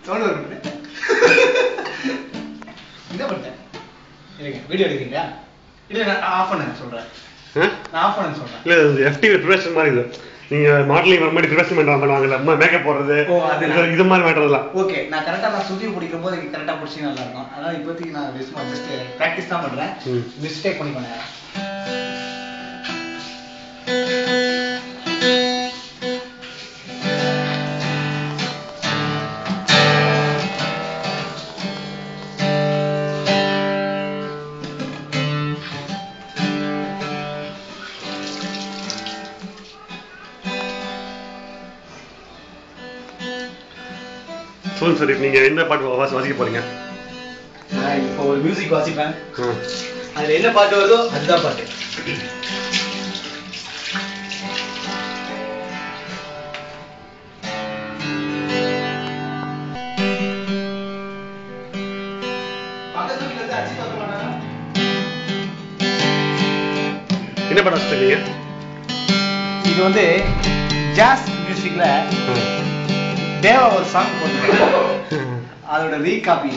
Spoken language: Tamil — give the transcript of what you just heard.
சவுண்ட் வருது. என்ன பண்ணேன்? இல்லைங்க வீடியோ எடுக்கிறீங்களா? இல்லை நான் ஆஃப் பண்ண சொல்கிறேன். நான் ஆஃப் பண்ண சொல்கிறேன். இல்லை இது எஃப்டி ப்ரிப்பரேஷன் மாதிரி இது. நீங்கள் மாடலிங் வர மாதிரி ப்ரிப்பரேஷன் பண்ணுவாங்கல்ல, அம்மா மேக்கப் போடுறது, இது மாதிரி பண்ணுறதுலாம். ஓகே, நான் கரெக்டாக நான் சுற்றி பிடிக்கும் போது கரெக்டாக பிடிச்சி நல்லா இருக்கும். அதனால் இப்போதைக்கு நான் ஜஸ்ட் ப்ராக்டிஸ் தான் பண்ணுறேன். மிஸ்டேக் பண்ணி பண்ணேன். சொல்லுங்க சார், இப்போ நீங்கள் என்ன பாட்டு வாசிக்க போறீங்க? நான் இப்போ ஒரு மியூசிக் வாசிப்பேன். அதில் என்ன பாட்டு வருதோ அதுதான் பாட்டு. என்ன பாட்டு வாசிப்பீங்க? இது வந்து ஜாஸ் மியூசிக்ல தேவா ஒரு சாங் போட்டு அதோட ரீகாப்பி.